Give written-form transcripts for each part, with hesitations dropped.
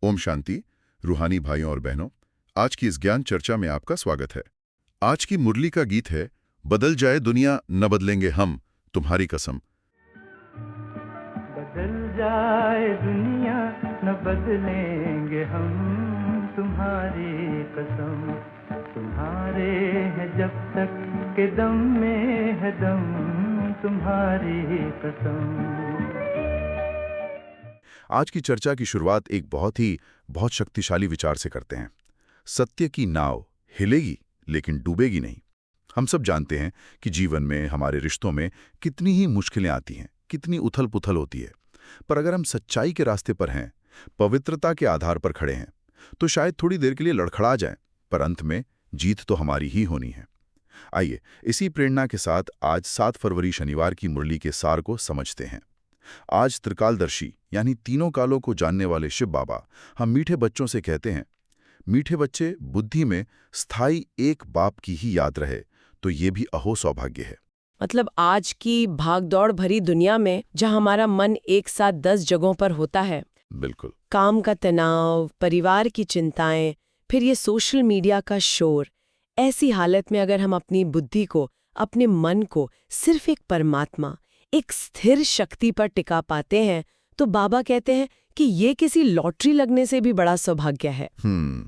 ओम शांति। रूहानी भाइयों और बहनों, आज की इस ज्ञान चर्चा में आपका स्वागत है। आज की मुरली का गीत है, बदल जाए दुनिया न बदलेंगे हम, तुम्हारी कसम। बदल जाए दुनिया न बदलेंगे हम, तुम्हारी कसम। तुम्हारे है जब तक के दम में है दम, तुम्हारी कसम। आज की चर्चा की शुरुआत एक बहुत शक्तिशाली विचार से करते हैं। सत्य की नाव हिलेगी लेकिन डूबेगी नहीं। हम सब जानते हैं कि जीवन में, हमारे रिश्तों में कितनी ही मुश्किलें आती हैं, कितनी उथल-पुथल होती है। पर अगर हम सच्चाई के रास्ते पर हैं, पवित्रता के आधार पर खड़े हैं, तो शायद थोड़ी देर के लिए लड़खड़ा जाएं, पर अंत में जीत तो हमारी ही होनी है। आइए, इसी प्रेरणा के साथ आज 7 फरवरी शनिवार की मुरली के सार को समझते हैं। आज त्रिकालदर्शी यानी तीनों कालों को जानने वाले शिव बाबा हम मीठे बच्चों से कहते हैं, मीठे बच्चे, बुद्धि में स्थायी एक बाप की ही याद रहे तो ये भी अहो सौभाग्य है। मतलब आज की भागदौड़ भरी दुनिया में जहाँ हमारा मन एक साथ 10 जगहों पर होता है, बिल्कुल। काम का तनाव, परिवार की चिंताएं, फिर ये सोशल मीडिया का शोर, ऐसी हालत में अगर हम अपनी बुद्धि को, अपने मन को सिर्फ एक परमात्मा, एक स्थिर शक्ति पर टिका पाते हैं, तो बाबा कहते हैं कि ये किसी लॉटरी लगने से भी बड़ा सौभाग्य है।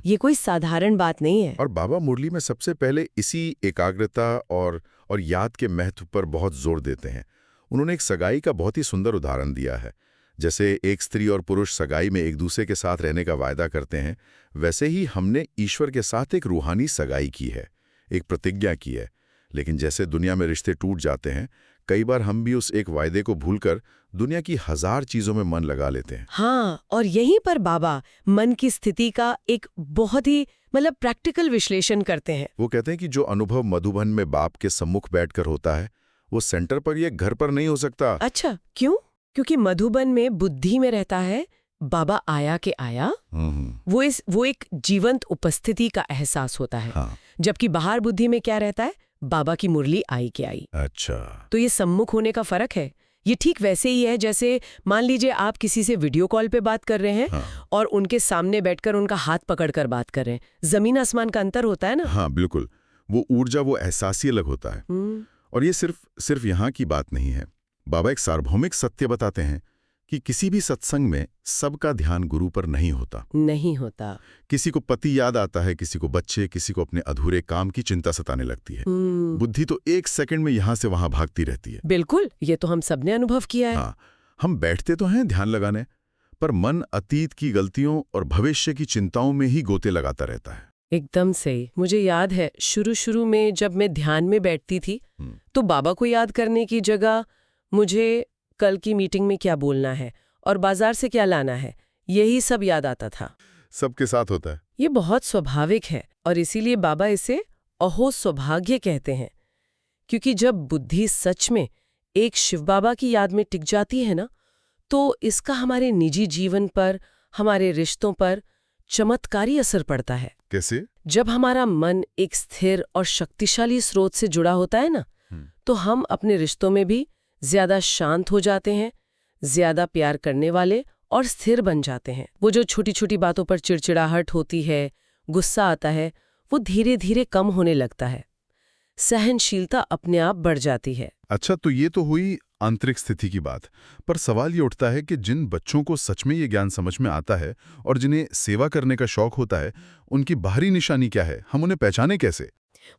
ये कोई साधारण बात नहीं है। और बाबा मुरली में सबसे पहले इसी एकाग्रता और याद के महत्व पर बहुत जोर देते हैं। उन्होंने एक सगाई का बहुत ही सुंदर उदाहरण दिया है। जैसे एक स्त्री और पुरुष सगाई में एक दूसरे के साथ रहने का वायदा करते हैं, वैसे ही हमने ईश्वर के साथ एक रूहानी सगाई की है, एक प्रतिज्ञा की है। लेकिन जैसे दुनिया में रिश्ते टूट जाते हैं, कई बार हम भी उस एक वायदे को भूलकर दुनिया की 1000 चीजों में मन लगा लेते हैं। हाँ, और यहीं पर बाबा मन की स्थिति का एक बहुत ही प्रैक्टिकल विश्लेषण करते हैं। वो कहते हैं कि जो अनुभव मधुबन में बाप के सम्मुख बैठकर होता है, वो सेंटर पर या घर पर नहीं हो सकता। अच्छा, क्यों? क्योंकि मधुबन में बुद्धि में रहता है बाबा आया के आया। वो एक जीवंत उपस्थिति का एहसास होता है। हाँ। जबकि बाहर बुद्धि में क्या रहता है? बाबा की मुरली आई के आई। अच्छा। तो ये सम्मुख होने का फर्क है। ये ठीक वैसे ही है जैसे मान लीजिए आप किसी से वीडियो कॉल पे बात कर रहे हैं। हाँ। और उनके सामने बैठकर उनका हाथ पकड़कर बात कर रहे हैं। जमीन आसमान का अंतर होता है ना। हाँ, बिल्कुल। वो ऊर्जा, वो एहसास ही अलग होता है। और ये सिर्फ यहाँ की बात नहीं है। बाबा एक सार्वभौमिक सत्य बताते हैं कि किसी भी सत्संग में सबका ध्यान गुरु पर नहीं होता। किसी को पति याद आता है, किसी को बच्चे, किसी को अपने अधूरे काम की चिंता सताने लगती है। बुद्धि तो एक सेकंड में यहां से वहां भागती रहती है। बिल्कुल, ये तो हम सबने अनुभव किया है। हाँ, हम बैठते तो हैं ध्यान लगाने, पर मन अतीत की गलतियों और भविष्य की चिंताओं में ही गोते लगाता रहता है। एकदम सही। मुझे याद है शुरू में जब मैं ध्यान में बैठती थी, तो बाबा को याद करने की जगह मुझे कल की मीटिंग में क्या बोलना है और बाजार से क्या लाना है, यही सब याद आता था। सबके साथ होता है। ये बहुत स्वाभाविक है और इसीलिए बाबा इसे अहो सौभाग्य कहते हैं। क्योंकि जब बुद्धि सच में एक शिव बाबा की याद में टिक जाती है ना, तो इसका हमारे निजी जीवन पर, हमारे रिश्तों पर चमत्कारी असर पड़ता है। कैसे? जब हमारा मन एक स्थिर और शक्तिशाली स्रोत से जुड़ा होता है ना, तो हम अपने रिश्तों में भी ज्यादा शांत हो जाते हैं, ज्यादा प्यार करने वाले और स्थिर बन जाते हैं। वो जो छोटी छोटी बातों पर चिड़चिड़ाहट होती है, गुस्सा आता है, वो धीरे धीरे कम होने लगता है। सहनशीलता अपने आप बढ़ जाती है। अच्छा, तो ये तो हुई आंतरिक स्थिति की बात। पर सवाल ये उठता है कि जिन बच्चों को सच में ये ज्ञान समझ में आता है और जिन्हें सेवा करने का शौक होता है, उनकी बाहरी निशानी क्या है? हम उन्हें पहचाने कैसे?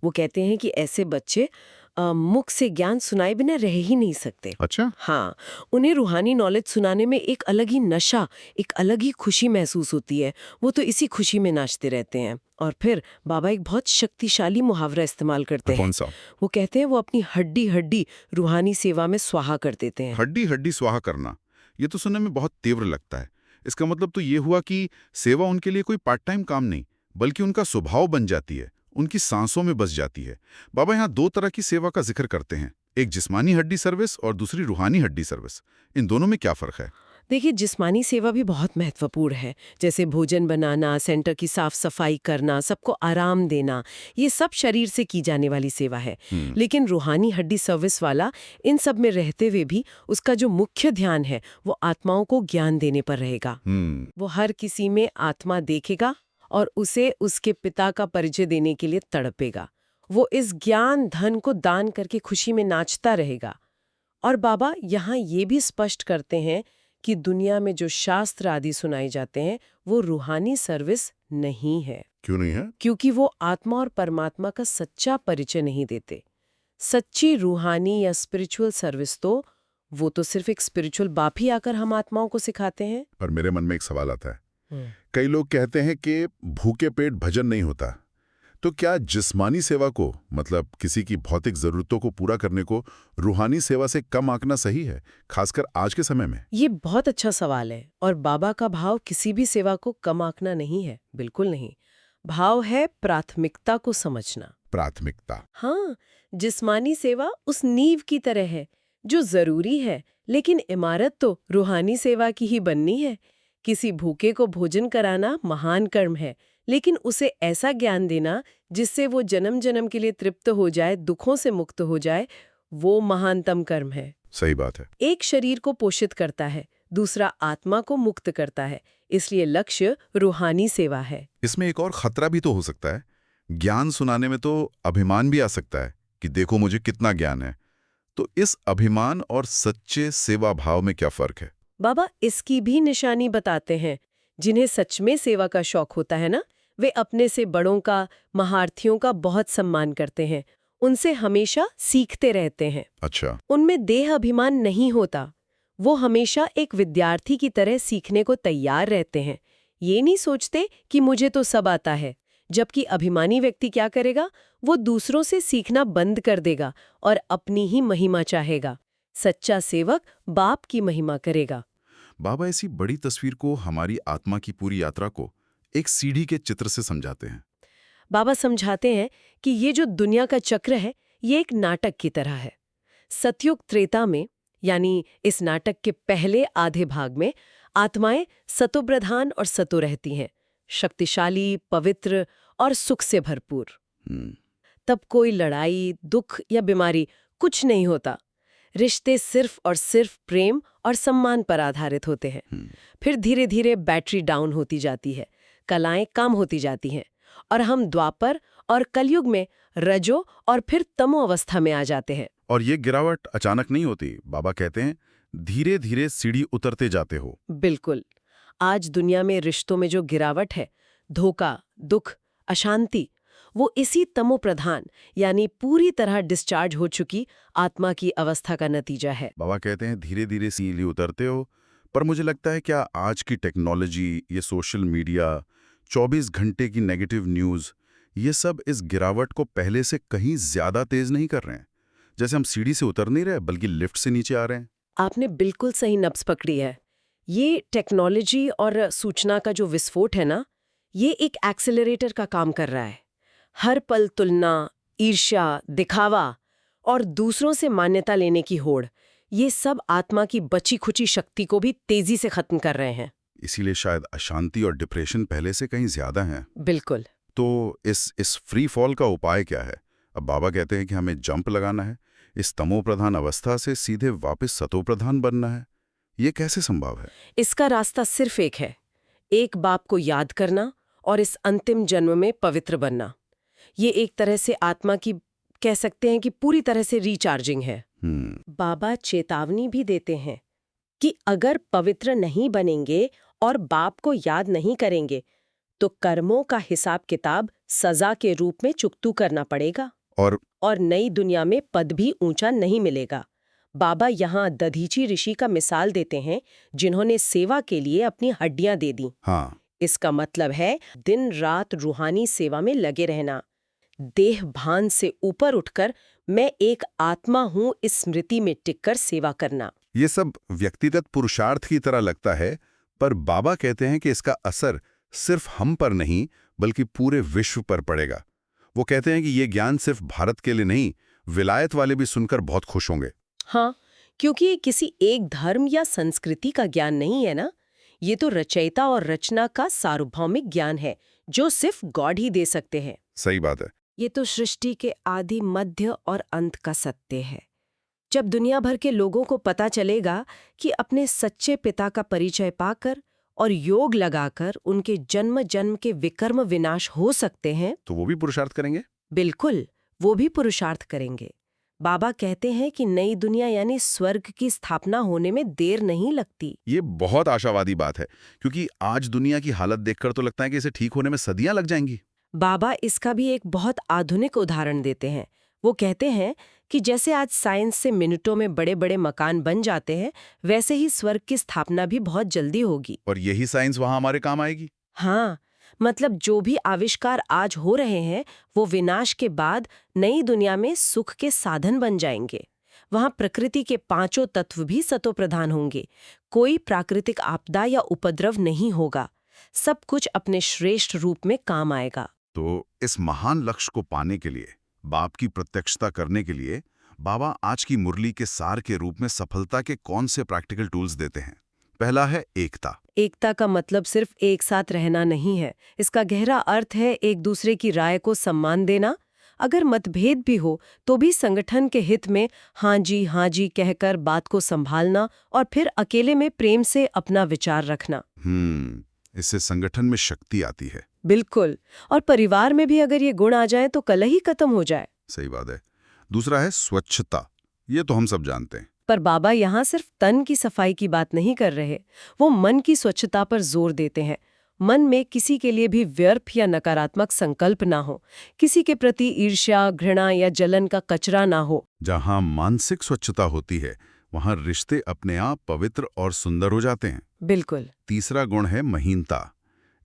वो कहते हैं कि ऐसे बच्चे मुख से ज्ञान सुनाए बिना रह ही नहीं सकते। अच्छा। हाँ, उन्हें रूहानी नॉलेज सुनाने में एक अलग ही नशा, एक अलग ही खुशी महसूस होती है। वो तो इसी खुशी में नाचते रहते हैं। और फिर बाबा एक बहुत शक्तिशाली मुहावरा इस्तेमाल करते हैं। कौन सा? वो कहते हैं वो अपनी हड्डी हड्डी रूहानी सेवा में स्वाहा कर देते हैं। हड्डी हड्डी स्वाहा करना, ये तो सुनने में बहुत तीव्र लगता है। इसका मतलब तो ये हुआ कि सेवा उनके लिए कोई पार्ट टाइम काम नहीं, बल्कि उनका स्वभाव बन जाती है, उनकी सांसों में बस जाती है। बाबा यहाँ 2 तरह की सेवा का जिक्र करते हैं, एक जिस्मानी हड्डी सर्विस और दूसरी रूहानी हड्डी सर्विस। इन दोनों में क्या फर्क है? देखिए, जिस्मानी सेवा भी बहुत महत्वपूर्ण है, जैसे भोजन बनाना, सेंटर की साफ सफाई करना, सबको आराम देना, ये सब शरीर से की जाने वाली सेवा है। लेकिन रूहानी हड्डी सर्विस वाला इन सब में रहते हुए भी उसका जो मुख्य ध्यान है वो आत्माओं को ज्ञान देने पर रहेगा। वो हर किसी में आत्मा देखेगा और उसे उसके पिता का परिचय देने के लिए तड़पेगा। वो इस ज्ञान धन को दान करके खुशी में नाचता रहेगा। और बाबा यहाँ ये भी स्पष्ट करते हैं कि दुनिया में जो शास्त्र आदि सुनाए जाते हैं वो रूहानी सर्विस नहीं है। क्यों नहीं है? क्योंकि वो आत्मा और परमात्मा का सच्चा परिचय नहीं देते। सच्ची रूहानी या स्पिरिचुअल सर्विस तो वो तो सिर्फ एक स्पिरिचुअल बाप ही आकर हम आत्माओं को सिखाते हैं। पर मेरे मन में एक सवाल आता है, कई लोग कहते हैं कि भूखे पेट भजन नहीं होता, तो क्या जिस्मानी सेवा को, मतलब किसी की भौतिक जरूरतों को पूरा करने को, रूहानी सेवा से कम आंकना सही है, खासकर आज के समय में? ये बहुत अच्छा सवाल है और बाबा का भाव किसी भी सेवा को कम आंकना नहीं है, बिल्कुल नहीं। भाव है प्राथमिकता को समझना। प्राथमिकता? हाँ, जिस्मानी सेवा उस नींव की तरह है जो जरूरी है, लेकिन इमारत तो रूहानी सेवा की ही बननी है। किसी भूखे को भोजन कराना महान कर्म है, लेकिन उसे ऐसा ज्ञान देना जिससे वो जन्म जन्म के लिए तृप्त हो जाए, दुखों से मुक्त हो जाए, वो महानतम कर्म है। सही बात है। एक शरीर को पोषित करता है, दूसरा आत्मा को मुक्त करता है, इसलिए लक्ष्य रूहानी सेवा है। इसमें एक और खतरा भी तो हो सकता है। ज्ञान सुनाने में तो अभिमान भी आ सकता है कि देखो मुझे कितना ज्ञान है। तो इस अभिमान और सच्चे सेवा भाव में क्या फर्क है? बाबा इसकी भी निशानी बताते हैं। जिन्हें सच में सेवा का शौक होता है ना, वे अपने से बड़ों का, महारथियों का बहुत सम्मान करते हैं, उनसे हमेशा सीखते रहते हैं। अच्छा। उनमें देह अभिमान नहीं होता। वो हमेशा एक विद्यार्थी की तरह सीखने को तैयार रहते हैं। ये नहीं सोचते कि मुझे तो सब आता है। जबकि अभिमानी व्यक्ति क्या करेगा? वो दूसरों से सीखना बंद कर देगा और अपनी ही महिमा चाहेगा। सच्चा सेवक बाप की महिमा करेगा। बाबा ऐसी बड़ी तस्वीर को, हमारी आत्मा की पूरी यात्रा को एक सीढ़ी के चित्र से समझाते हैं। बाबा समझाते हैं कि ये जो दुनिया का चक्र है, ये एक नाटक की तरह है। सतयुग त्रेता में, यानी इस नाटक के पहले आधे भाग में, आत्माएं सतोप्रधान और सतो रहती हैं, शक्तिशाली, पवित्र और सुख से भरपूर। तब कोई लड़ाई, दुख या बीमारी कुछ नहीं होता। रिश्ते सिर्फ और सिर्फ प्रेम और सम्मान पर आधारित होते हैं। फिर धीरे धीरे बैटरी डाउन होती जाती है, कलाएं कम होती जाती हैं और हम द्वापर और कलयुग में रजो और फिर तमो अवस्था में आ जाते हैं। और ये गिरावट अचानक नहीं होती। बाबा कहते हैं धीरे धीरे सीढ़ी उतरते जाते हो। बिल्कुल। आज दुनिया में रिश्तों में जो गिरावट है, धोखा, दुख, अशांति, वो इसी तमो प्रधान यानी पूरी तरह डिस्चार्ज हो चुकी आत्मा की अवस्था का नतीजा है। बाबा कहते हैं धीरे धीरे सीढ़ी उतरते हो, पर मुझे लगता है क्या आज की टेक्नोलॉजी, ये सोशल मीडिया, 24 घंटे की नेगेटिव न्यूज़, ये सब इस गिरावट को पहले से कहीं ज्यादा तेज नहीं कर रहे हैं? जैसे हम सीढ़ी से उतर नहीं रहे बल्कि लिफ्ट से नीचे आ रहे हैं। आपने बिल्कुल सही नब्ज पकड़ी है। ये टेक्नोलॉजी और सूचना का जो विस्फोट है ना, ये एक एक्सेलरेटर का काम कर रहा है। हर पल तुलना, ईर्ष्या, दिखावा और दूसरों से मान्यता लेने की होड़, ये सब आत्मा की बची खुची शक्ति को भी तेजी से खत्म कर रहे हैं। इसीलिए शायद अशांति और डिप्रेशन पहले से कहीं ज्यादा हैं। बिल्कुल। तो इस फ्री फॉल का उपाय क्या है? अब बाबा कहते हैं कि हमें जंप लगाना है, इस तमो प्रधान अवस्था से सीधे वापस सतो प्रधान बनना है। ये कैसे संभव है? इसका रास्ता सिर्फ एक है, एक बाप को याद करना और इस अंतिम जन्म में पवित्र बनना। ये एक तरह से आत्मा की, कह सकते हैं कि पूरी तरह से रिचार्जिंग है। बाबा चेतावनी भी देते हैं कि अगर पवित्र नहीं बनेंगे और बाप को याद नहीं करेंगे तो कर्मों का हिसाब किताब सजा के रूप में चुकतू करना पड़ेगा और नई दुनिया में पद भी ऊंचा नहीं मिलेगा। बाबा यहाँ दधीची ऋषि का मिसाल देते हैं, जिन्होंने सेवा के लिए अपनी हड्डियां दे दी। हाँ। इसका मतलब है दिन रात रूहानी सेवा में लगे रहना, देह भान से ऊपर उठकर मैं एक आत्मा हूं इस स्मृति में टिककर सेवा करना। ये सब व्यक्तिगत पुरुषार्थ की तरह लगता है, पर बाबा कहते हैं कि इसका असर सिर्फ हम पर नहीं बल्कि पूरे विश्व पर पड़ेगा। वो कहते हैं कि ये ज्ञान सिर्फ भारत के लिए नहीं, विलायत वाले भी सुनकर बहुत खुश होंगे। हाँ, क्योंकि किसी एक धर्म या संस्कृति का ज्ञान नहीं है ना, ये तो रचयिता और रचना का सार्वभौमिक ज्ञान है जो सिर्फ गॉड ही दे सकते हैं। सही बात है। ये तो सृष्टि के आदि, मध्य और अंत का सत्य है। जब दुनिया भर के लोगों को पता चलेगा कि अपने सच्चे पिता का परिचय पाकर और योग लगाकर उनके जन्म जन्म के विकर्म विनाश हो सकते हैं, तो वो भी पुरुषार्थ करेंगे। बिल्कुल, वो भी पुरुषार्थ करेंगे। बाबा कहते हैं कि नई दुनिया यानी स्वर्ग की स्थापना होने में देर नहीं लगती। ये बहुत आशावादी बात है, क्योंकि आज दुनिया की हालत देखकर तो लगता है कि इसे ठीक होने में सदियां लग जाएंगी। बाबा इसका भी एक बहुत आधुनिक उदाहरण देते हैं। वो कहते हैं कि जैसे आज साइंस से मिनटों में बड़े बड़े मकान बन जाते हैं, वैसे ही स्वर्ग की स्थापना भी बहुत जल्दी होगी। और यही साइंस वहां हमारे काम आएगी। हाँ, मतलब जो भी आविष्कार आज हो रहे हैं वो विनाश के बाद नई दुनिया में सुख के साधन बन जाएंगे। वहां प्रकृति के पांचों तत्व भी सतोप्रधान होंगे। कोई प्राकृतिक आपदा या उपद्रव नहीं होगा। सब कुछ अपने श्रेष्ठ रूप में काम आएगा। तो इस महान लक्ष्य को पाने के लिए, बाप की प्रत्यक्षता करने के लिए, बाबा आज की मुरली के सार के रूप में सफलता के कौन से प्रैक्टिकल टूल्स देते हैं? पहला है एकता। एकता का मतलब सिर्फ एक साथ रहना नहीं है। इसका गहरा अर्थ है एक दूसरे की राय को सम्मान देना। अगर मतभेद भी हो तो भी संगठन के हित में हाँ जी कहकर बात को संभालना और फिर अकेले में प्रेम से अपना विचार रखना। इससे संगठन में शक्ति आती है। बिल्कुल। और परिवार में भी अगर ये गुण आ जाए तो कलह ही खत्म हो जाए। सही बात है। दूसरा है स्वच्छता। ये तो हम सब जानते हैं। पर बाबा यहाँ सिर्फ तन की सफाई की बात नहीं कर रहे, वो मन की स्वच्छता पर जोर देते हैं। मन में किसी के लिए भी व्यर्थ या नकारात्मक संकल्प ना हो, किसी के प्रति ईर्ष्या, घृणा या जलन का कचरा ना हो। जहाँ मानसिक स्वच्छता होती है, वहाँ रिश्ते अपने आप पवित्र और सुंदर हो जाते हैं। बिल्कुल। तीसरा गुण है महीनता।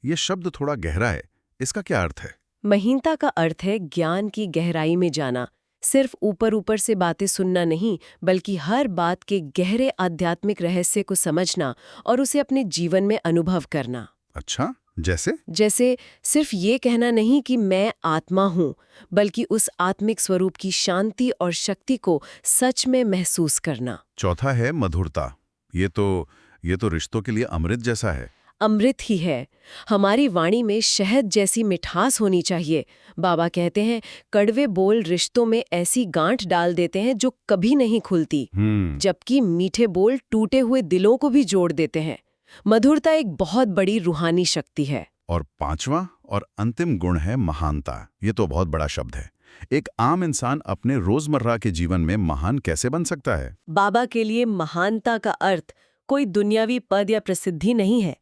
ये शब्द थोड़ा गहरा है, इसका क्या अर्थ है? महीनता का अर्थ है ज्ञान की गहराई में जाना। सिर्फ ऊपर ऊपर से बातें सुनना नहीं, बल्कि हर बात के गहरे आध्यात्मिक रहस्य को समझना और उसे अपने जीवन में अनुभव करना। अच्छा, जैसे सिर्फ ये कहना नहीं कि मैं आत्मा हूँ, बल्कि उस आत्मिक स्वरूप की शांति और शक्ति को सच में महसूस करना। चौथा है मधुरता। ये तो रिश्तों के लिए अमृत जैसा है। अमृत ही है। हमारी वाणी में शहद जैसी मिठास होनी चाहिए। बाबा कहते हैं कड़वे बोल रिश्तों में ऐसी गांठ डाल देते हैं जो कभी नहीं खुलती, जबकि मीठे बोल टूटे हुए दिलों को भी जोड़ देते हैं। मधुरता एक बहुत बड़ी रूहानी शक्ति है। और पांचवा और अंतिम गुण है महानता। ये तो बहुत बड़ा शब्द है। एक आम इंसान अपने रोजमर्रा के जीवन में महान कैसे बन सकता है? बाबा के लिए महानता का अर्थ कोई दुनियावी पद या प्रसिद्धि नहीं है।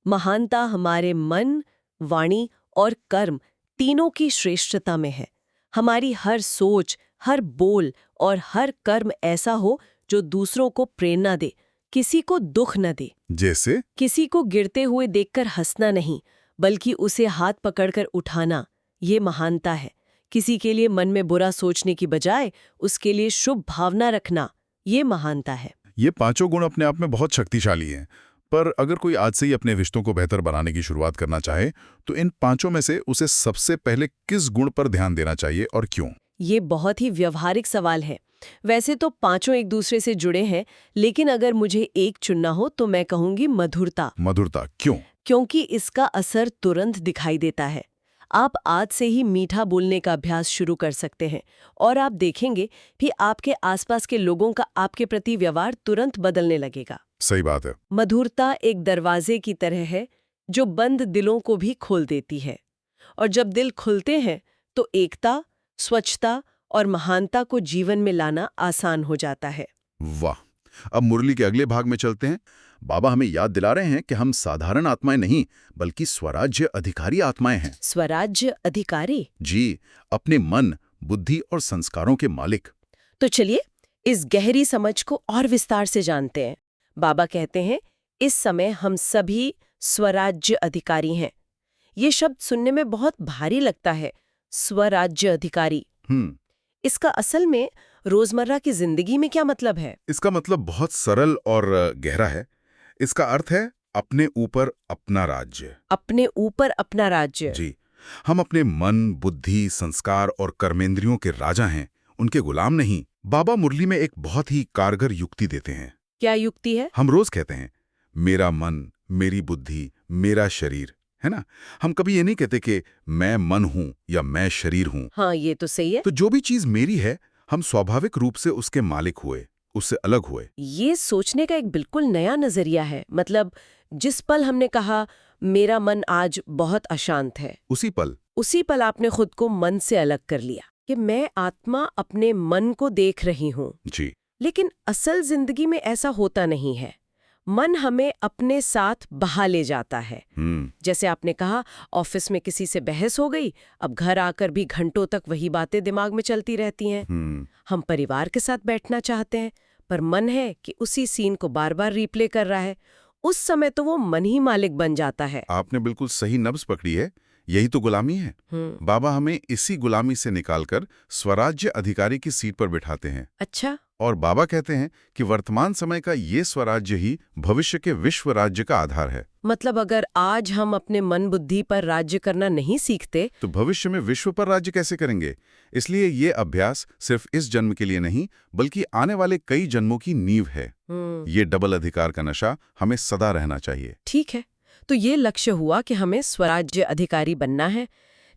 महानता हमारे मन, वाणी और कर्म तीनों की श्रेष्ठता में है। हमारी हर सोच, हर बोल और हर कर्म ऐसा हो जो दूसरों को प्रेरणा दे, किसी को दुख न दे। जैसे किसी को गिरते हुए देखकर हंसना नहीं, बल्कि उसे हाथ पकड़कर उठाना, ये महानता है। किसी के लिए मन में बुरा सोचने की बजाय उसके लिए शुभ भावना रखना, ये महानता है। ये पांचों गुण अपने आप में बहुत शक्तिशाली हैं। पर अगर कोई आज से ही अपने रिश्तों को बेहतर बनाने की शुरुआत करना चाहे, तो इन पांचों में से उसे सबसे पहले किस गुण पर ध्यान देना चाहिए और क्यों? ये बहुत ही व्यवहारिक सवाल है। वैसे तो पांचों एक दूसरे से जुड़े हैं, लेकिन अगर मुझे एक चुनना हो तो मैं कहूंगी मधुरता। मधुरता क्यों? क्योंकि इसका असर तुरंत दिखाई देता है। आप आज से ही मीठा बोलने का अभ्यास शुरू कर सकते हैं और आप देखेंगे कि आपके आसपास के लोगों का आपके प्रति व्यवहार तुरंत बदलने लगेगा। सही बात है। मधुरता एक दरवाजे की तरह है जो बंद दिलों को भी खोल देती है, और जब दिल खुलते हैं तो एकता, स्वच्छता और महानता को जीवन में लाना आसान हो जाता है। वाह! अब मुरली के अगले भाग में चलते हैं। बाबा हमें याद दिला रहे हैं कि हम साधारण आत्माएं नहीं, बल्कि स्वराज्य अधिकारी आत्माएं हैं। स्वराज्य अधिकारी? जी, अपने मन, बुद्धि और संस्कारों के मालिक। तो चलिए इस गहरी समझ को और विस्तार से जानते हैं। बाबा कहते हैं इस समय हम सभी स्वराज्य अधिकारी हैं। ये शब्द सुनने में बहुत भारी लगता है, स्वराज्य अधिकारी। इसका असल में रोजमर्रा की जिंदगी में क्या मतलब है? इसका मतलब बहुत सरल और गहरा है। इसका अर्थ है अपने ऊपर अपना राज्य। अपने ऊपर अपना राज्य? जी, हम अपने मन, बुद्धि, संस्कार और कर्मेंद्रियों के राजा हैं, उनके गुलाम नहीं। बाबा मुरली में एक बहुत ही कारगर युक्ति देते हैं। क्या युक्ति है? हम रोज कहते हैं मेरा मन, मेरी बुद्धि, मेरा शरीर, है ना? हम कभी ये नहीं कहते कि मैं मन हूं या मैं शरीर हूं। हाँ, ये तो सही है। तो जो भी चीज मेरी है, हम स्वाभाविक रूप से उसके मालिक हुए, उससे अलग हुए। ये सोचने का एक बिल्कुल नया नजरिया है। मतलब जिस पल हमने कहा मेरा मन आज बहुत अशांत है, उसी पल आपने खुद को मन से अलग कर लिया कि मैं आत्मा अपने मन को देख रही हूँ। जी, लेकिन असल जिंदगी में ऐसा होता नहीं है। मन हमें अपने साथ बहा ले जाता है। जैसे आपने कहा, ऑफिस में किसी से बहस हो गई, अब घर आकर भी घंटों तक वही बातें दिमाग में चलती रहती हैं। हम परिवार के साथ बैठना चाहते हैं, पर मन है कि उसी सीन को बार बार रिप्ले कर रहा है। उस समय तो वो मन ही मालिक बन जाता है। आपने बिल्कुल सही नब्ज पकड़ी है। यही तो गुलामी है। बाबा हमें इसी गुलामी से निकालकर स्वराज्य अधिकारी की सीट पर बिठाते हैं। अच्छा। और बाबा कहते हैं कि वर्तमान समय का ये स्वराज्य ही भविष्य के विश्व राज्य का आधार है। मतलब अगर आज हम अपने मन बुद्धि पर राज्य करना नहीं सीखते, तो भविष्य में विश्व पर राज्य कैसे करेंगे? इसलिए ये अभ्यास सिर्फ इस जन्म के लिए नहीं, बल्कि आने वाले कई जन्मों की नींव है। ये डबल अधिकार का नशा हमें सदा रहना चाहिए। ठीक है, तो ये लक्ष्य हुआ कि हमें स्वराज्य अधिकारी बनना है।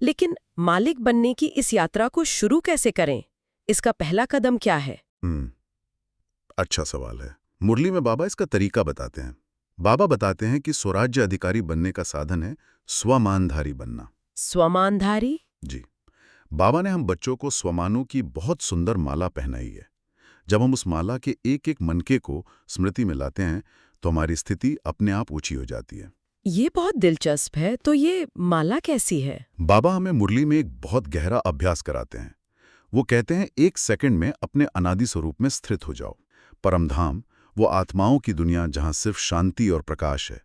लेकिन मालिक बनने की इस यात्रा को शुरू कैसे करें? इसका पहला कदम क्या है? अच्छा सवाल है। मुरली में बाबा इसका तरीका बताते हैं। बाबा बताते हैं कि स्वराज्य अधिकारी बनने का साधन है स्वमानधारी बनना। स्वमानधारी? जी। बाबा ने हम बच्चों को स्वमानों की बहुत सुंदर माला पहनाई है। जब हम उस माला के एक एक मनके को स्मृति में लाते हैं, तो हमारी स्थिति अपने आप ऊंची हो जाती है। ये बहुत दिलचस्प है। तो ये माला कैसी है? बाबा हमें मुरली में एक बहुत गहरा अभ्यास कराते हैं। वो कहते हैं 1 सेकंड में अपने अनादि स्वरूप में स्थित हो जाओ। परमधाम, वो आत्माओं की दुनिया जहां सिर्फ शांति और प्रकाश है,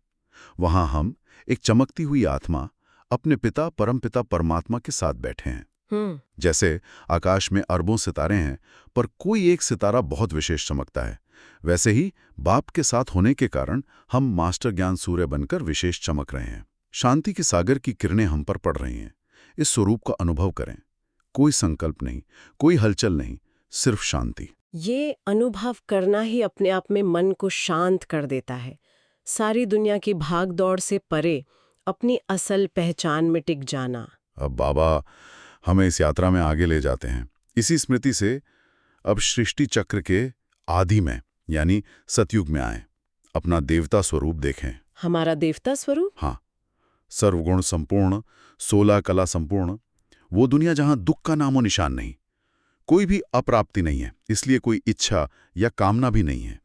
वहां हम एक चमकती हुई आत्मा अपने पिता परमपिता परमात्मा के साथ बैठे हैं। जैसे आकाश में अरबों सितारे हैं, पर कोई एक सितारा बहुत विशेष चमकता है, वैसे ही बाप के साथ होने के कारण हम मास्टर ज्ञान सूर्य बनकर विशेष चमक रहे हैं। शांति के सागर की किरणें हम पर पड़ रही हैं। इस स्वरूप का अनुभव करें। कोई संकल्प नहीं, कोई हलचल नहीं, सिर्फ शांति। ये अनुभव करना ही अपने आप में मन को शांत कर देता है। सारी दुनिया की भाग दौड़ से परे अपनी असल पहचान में टिक जाना। अब बाबा हमें इस यात्रा में आगे ले जाते हैं। इसी स्मृति से अब सृष्टि चक्र के आदि में, यानी सतयुग में आए, अपना देवता स्वरूप देखें। हमारा देवता स्वरूप? हाँ, सर्वगुण संपूर्ण, 16 कला संपूर्ण, वो दुनिया जहां दुख का नामो निशान नहीं, कोई भी अप्राप्ति नहीं है, इसलिए कोई इच्छा या कामना भी नहीं है।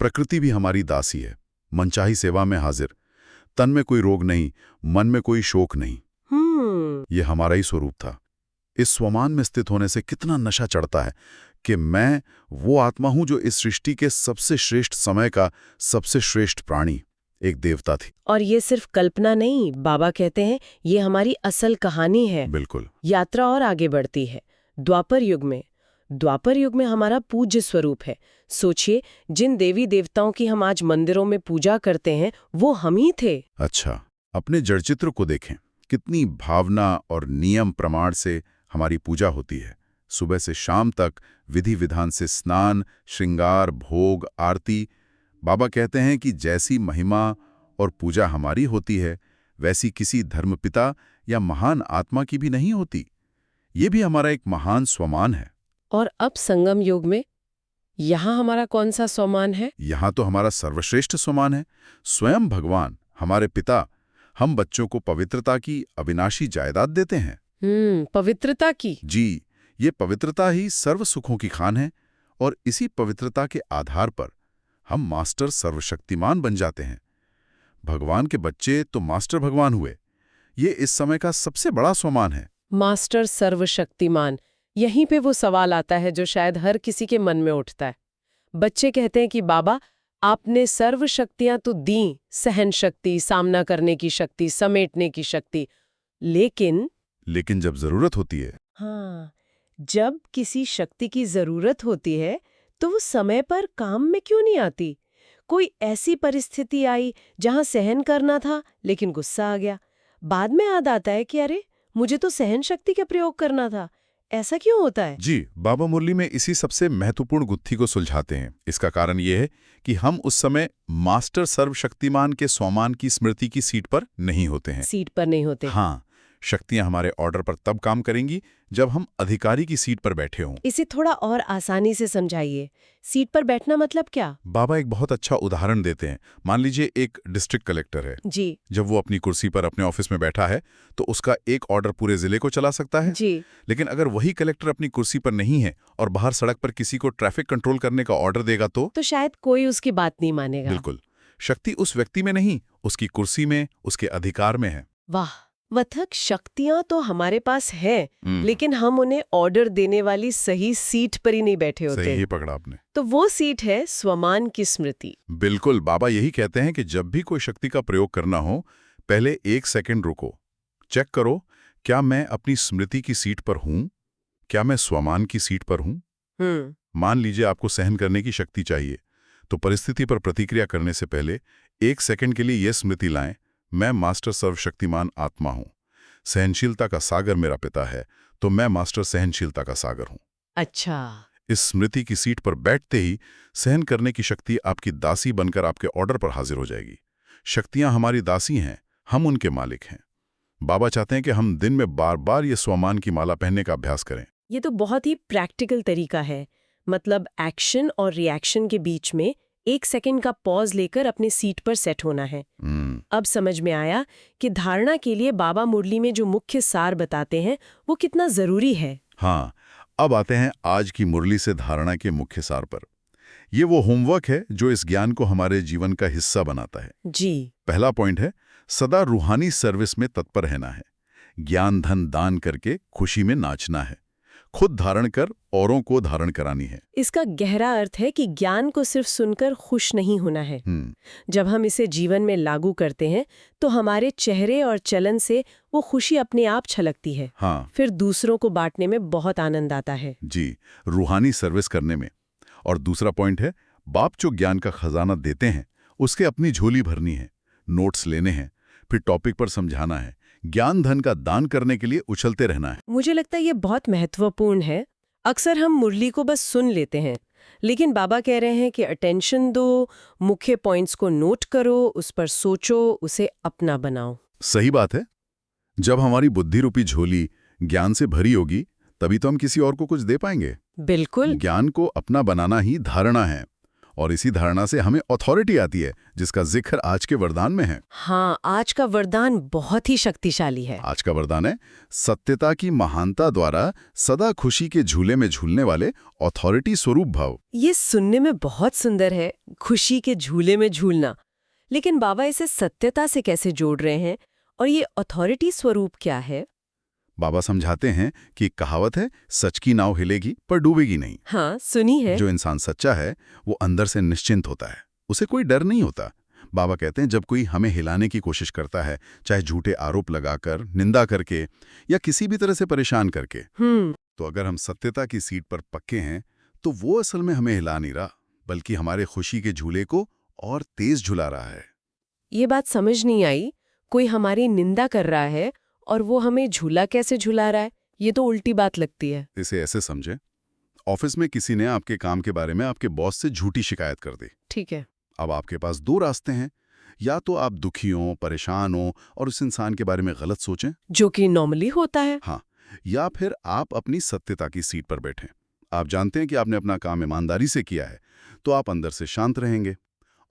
प्रकृति भी हमारी दासी है, मनचाही सेवा में हाजिर। तन में कोई रोग नहीं, मन में कोई शोक नहीं। ये हमारा ही स्वरूप था। इस स्वमान में स्थित होने से कितना नशा चढ़ता है कि मैं वो आत्मा हूं जो इस सृष्टि के सबसे श्रेष्ठ समय का सबसे श्रेष्ठ प्राणी, एक देवता थी। और ये सिर्फ कल्पना नहीं, बाबा कहते हैं ये हमारी असल कहानी है। बिल्कुल। यात्रा और आगे बढ़ती है। द्वापर युग में हमारा पूज्य स्वरूप है। सोचिए, जिन देवी देवताओं की हम आज मंदिरों में पूजा करते हैं, वो हम ही थे। अच्छा, अपने जड़चित्र को देखें। कितनी भावना और नियम प्रमाण से हमारी पूजा होती है। सुबह से शाम तक विधि विधान से स्नान, श्रृंगार, भोग, आरती। बाबा कहते हैं कि जैसी महिमा और पूजा हमारी होती है, वैसी किसी धर्मपिता या महान आत्मा की भी नहीं होती। ये भी हमारा एक महान स्वमान है। और अब संगम युग में यहाँ हमारा कौन सा स्वमान है? यहाँ तो हमारा सर्वश्रेष्ठ स्वमान है। स्वयं भगवान, हमारे पिता, हम बच्चों को पवित्रता की अविनाशी जायदाद देते हैं। पवित्रता की? जी, ये पवित्रता ही सर्व सुखों की खान है। और इसी पवित्रता के आधार पर हम मास्टर सर्वशक्तिमान बन जाते हैं। भगवान के बच्चे तो मास्टर भगवान हुए। ये इस समय का सबसे बड़ा स्वमान है। मास्टर सर्वशक्तिमान, यहीं पे वो सवाल आता है जो शायद हर किसी के मन में उठता है। बच्चे कहते हैं कि बाबा, आपने सर्व शक्तियां तो दी, सहन शक्ति, सामना करने की शक्ति, समेटने की शक्ति, लेकिन जब जरूरत होती है, हाँ, जब किसी शक्ति की जरूरत होती है तो वो समय पर काम में क्यों नहीं आती? कोई ऐसी परिस्थिति आई जहां सहन करना था लेकिन गुस्सा आ गया। बाद में याद आता है कि अरे, मुझे तो सहन शक्ति का प्रयोग करना था। ऐसा क्यों होता है? जी, बाबा मुरली में इसी सबसे महत्वपूर्ण गुत्थी को सुलझाते हैं। इसका कारण ये है कि हम उस समय मास्टर सर्वशक्तिमान के स्वमान की स्मृति की सीट पर नहीं होते हैं। सीट पर नहीं होते। हाँ, शक्तियां हमारे ऑर्डर पर तब काम करेंगी जब हम अधिकारी की सीट पर बैठे हों। इसे थोड़ा और आसानी से समझाइए। सीट पर बैठना मतलब क्या? बाबा एक बहुत अच्छा उदाहरण देते हैं। मान लीजिए एक डिस्ट्रिक्ट कलेक्टर है। जी जब वो अपनी कुर्सी पर अपने ऑफिस में बैठा है तो उसका एक ऑर्डर पूरे जिले को चला सकता है। जी लेकिन अगर वही कलेक्टर अपनी कुर्सी पर नहीं है और बाहर सड़क पर किसी को ट्रैफिक कंट्रोल करने का ऑर्डर देगा तो शायद कोई उसकी बात नहीं मानेगा। बिल्कुल, शक्ति उस व्यक्ति में नहीं, उसकी कुर्सी में, उसके अधिकार में है। वाह, वथक शक्तियां तो हमारे पास है, हम्म, लेकिन हम उन्हें ऑर्डर देने वाली सही सीट पर ही नहीं बैठे होते। सही ही पकड़ा आपने। तो वो सीट है स्वमान की स्मृति। बिल्कुल, बाबा यही कहते हैं कि जब भी कोई शक्ति का प्रयोग करना हो, पहले 1 सेकंड रुको, चेक करो, क्या मैं अपनी स्मृति की सीट पर हूं? क्या मैं स्वमान की सीट पर हूं? मान लीजिए आपको सहन करने की शक्ति चाहिए, तो परिस्थिति पर प्रतिक्रिया करने से पहले 1 सेकंड के लिए यह स्मृति लाएं, मैं मास्टर सर्वशक्तिमान आत्मा हूं। सहनशीलता का सागर मेरा पिता है, तो मैं मास्टर सहनशीलता का सागर हूं। अच्छा, इस स्मृति की सीट पर बैठते ही सहन करने की शक्ति आपकी दासी बनकर आपके ऑर्डर पर हाजिर हो जाएगी। शक्तियां हमारी दासी हैं, हम उनके मालिक हैं। बाबा चाहते हैं कि हम दिन में बार बार ये स्वमान की माला पहनने का अभ्यास करें। ये तो बहुत ही प्रैक्टिकल तरीका है। मतलब एक्शन और रिएक्शन के बीच में 1 सेकंड का पॉज लेकर अपने सीट पर सेट होना है। अब समझ में आया कि धारणा के लिए बाबा मुरली में जो मुख्य सार बताते हैं वो कितना जरूरी है। हाँ, अब आते हैं आज की मुरली से धारणा के मुख्य सार पर। ये वो होमवर्क है जो इस ज्ञान को हमारे जीवन का हिस्सा बनाता है। जी पहला पॉइंट है, सदा रूहानी सर्विस में तत्पर रहना है। ज्ञान धन दान करके खुशी में नाचना है। खुद धारण कर औरों को धारण करानी है। इसका गहरा अर्थ है कि ज्ञान को सिर्फ सुनकर खुश नहीं होना है। जब हम इसे जीवन में लागू करते हैं तो हमारे चेहरे और चलन से वो खुशी अपने आप छलकती है। हाँ, फिर दूसरों को बांटने में बहुत आनंद आता है। जी, रूहानी सर्विस करने में। और दूसरा पॉइंट है, बाप जो ज्ञान का खजाना देते हैं उसके अपनी झोली भरनी है, नोट्स लेने हैं, फिर टॉपिक पर समझाना है, ज्ञान धन का दान करने के लिए उछलते रहना है। मुझे लगता है ये बहुत महत्वपूर्ण है। अक्सर हम मुरली को बस सुन लेते हैं, लेकिन बाबा कह रहे हैं कि अटेंशन दो, मुख्य पॉइंट्स को नोट करो, उस पर सोचो, उसे अपना बनाओ। सही बात है। जब हमारी बुद्धि रूपी झोली ज्ञान से भरी होगी तभी तो हम किसी और को कुछ दे पाएंगे। बिल्कुल। ज्ञान को अपना बनाना ही धारणा है, और इसी धारणा से हमें अथॉरिटी आती है, जिसका जिक्र आज के वरदान में है। हाँ, आज का वरदान बहुत ही शक्तिशाली है। आज का वरदान है, सत्यता की महानता द्वारा सदा खुशी के झूले में झूलने वाले अथॉरिटी स्वरूप भाव। ये सुनने में बहुत सुंदर है, खुशी के झूले में झूलना। लेकिन बाबा इसे सत्यता से कैसे जोड़ रहे हैं, और ये अथॉरिटी स्वरूप क्या है? बाबा समझाते हैं कि एक कहावत है, सच की नाव हिलेगी पर डूबेगी नहीं। हाँ, सुनी है। जो इंसान सच्चा है वो अंदर से निश्चिंत होता है, उसे कोई डर नहीं होता। बाबा कहते हैं, जब कोई हमें हिलाने की कोशिश करता है, चाहे झूठे आरोप लगाकर, निंदा करके या किसी भी तरह से परेशान करके, तो अगर हम सत्यता की सीट पर पक्के हैं तो वो असल में हमें हिला नहीं रहा, बल्कि हमारे खुशी के झूले को और तेज झुला रहा है। ये बात समझ नहीं आई। कोई हमारी निंदा कर रहा है और वो हमें झूला कैसे झुला रहा है? ये तो उल्टी बात लगती है। इसे ऐसे समझें, ऑफिस में किसी ने आपके काम के बारे में आपके बॉस से झूठी शिकायत कर दी। ठीक है। अब आपके पास 2 रास्ते हैं, या तो आप दुखी हों, परेशान हों और उस इंसान के बारे में गलत सोचें, जो कि नॉर्मली होता है। हाँ, या फिर आप अपनी सत्यता की सीट पर बैठें। आप जानते हैं कि आपने अपना काम ईमानदारी से किया है, तो आप अंदर से शांत रहेंगे।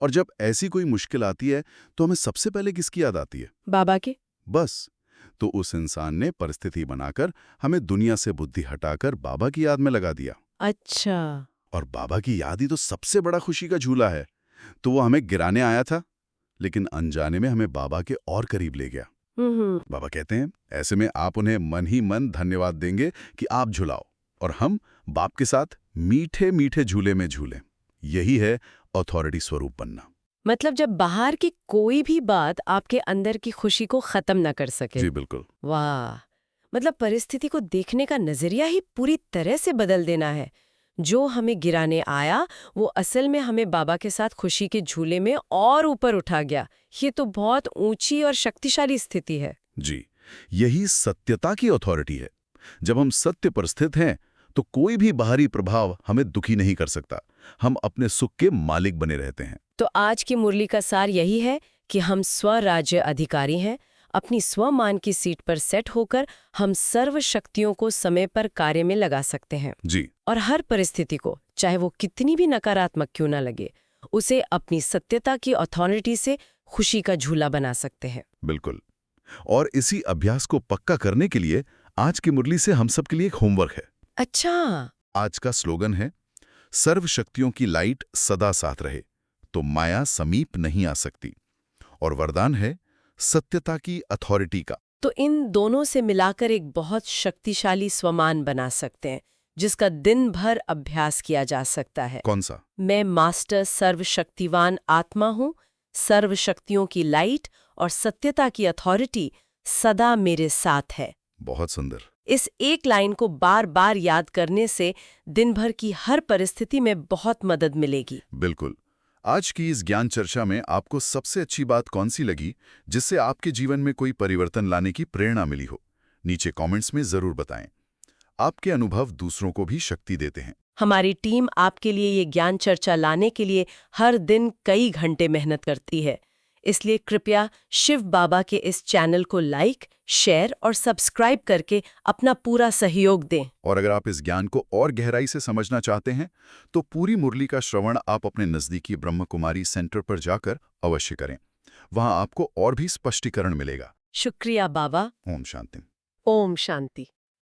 और जब ऐसी कोई मुश्किल आती है तो हमें सबसे पहले किसकी याद आती है? बाबा के। बस, तो उस इंसान ने परिस्थिति बनाकर हमें दुनिया से बुद्धि हटाकर बाबा की याद में लगा दिया। अच्छा। और बाबा की याद ही तो सबसे बड़ा खुशी का झूला है। तो वो हमें गिराने आया था, लेकिन अनजाने में हमें बाबा के और करीब ले गया। बाबा कहते हैं, ऐसे में आप उन्हें मन ही मन धन्यवाद देंगे कि आप झुलाओ, और हम बाप के साथ मीठे मीठे झूले में झूलें। यही है अथॉरिटी स्वरूप बनना। मतलब जब बाहर की कोई भी बात आपके अंदर की खुशी को खत्म ना कर सके। जी बिल्कुल। वाह, मतलब परिस्थिति को देखने का नजरिया ही पूरी तरह से बदल देना है। जो हमें गिराने आया वो असल में हमें बाबा के साथ खुशी के झूले में और ऊपर उठा गया। ये तो बहुत ऊंची और शक्तिशाली स्थिति है। जी, यही सत्यता की अथॉरिटी है। जब हम सत्य पर स्थित हैं तो कोई भी बाहरी प्रभाव हमें दुखी नहीं कर सकता। हम अपने सुख के मालिक बने रहते हैं। तो आज की मुरली का सार यही है कि हम स्वराज्य अधिकारी हैं। अपनी स्वमान की सीट पर सेट होकर हम सर्व शक्तियों को समय पर कार्य में लगा सकते हैं जी, और हर परिस्थिति को, चाहे वो कितनी भी नकारात्मक क्यों ना लगे, उसे अपनी सत्यता की अथॉरिटी से खुशी का झूला बना सकते हैं। बिल्कुल। और इसी अभ्यास को पक्का करने के लिए आज की मुरली से हम सब के लिए एक होमवर्क है। अच्छा, आज का स्लोगन है, सर्व शक्तियों की लाइट सदा साथ रहे तो माया समीप नहीं आ सकती। और वरदान है सत्यता की अथॉरिटी का। तो इन दोनों से मिलाकर एक बहुत शक्तिशाली स्वमान बना सकते हैं, जिसका दिन भर अभ्यास किया जा सकता है। कौन सा? मैं मास्टर सर्वशक्तिवान आत्मा हूँ, सर्व शक्तियों की लाइट और सत्यता की अथॉरिटी सदा मेरे साथ है। बहुत सुंदर। इस एक लाइन को बार बार याद करने से दिन भर की हर परिस्थिति में बहुत मदद मिलेगी। बिल्कुल। आज की इस ज्ञान चर्चा में आपको सबसे अच्छी बात कौन सी लगी, जिससे आपके जीवन में कोई परिवर्तन लाने की प्रेरणा मिली हो? नीचे कमेंट्स में जरूर बताएं। आपके अनुभव दूसरों को भी शक्ति देते हैं। हमारी टीम आपके लिए ये ज्ञान चर्चा लाने के लिए हर दिन कई घंटे मेहनत करती है। इसलिए कृपया शिव बाबा के इस चैनल को लाइक, शेयर और सब्सक्राइब करके अपना पूरा सहयोग दें। और अगर आप इस ज्ञान को और गहराई से समझना चाहते हैं तो पूरी मुरली का श्रवण आप अपने नज़दीकी ब्रह्म कुमारी सेंटर पर जाकर अवश्य करें। वहां आपको और भी स्पष्टीकरण मिलेगा। शुक्रिया बाबा। ओम शांति। ओम शांति।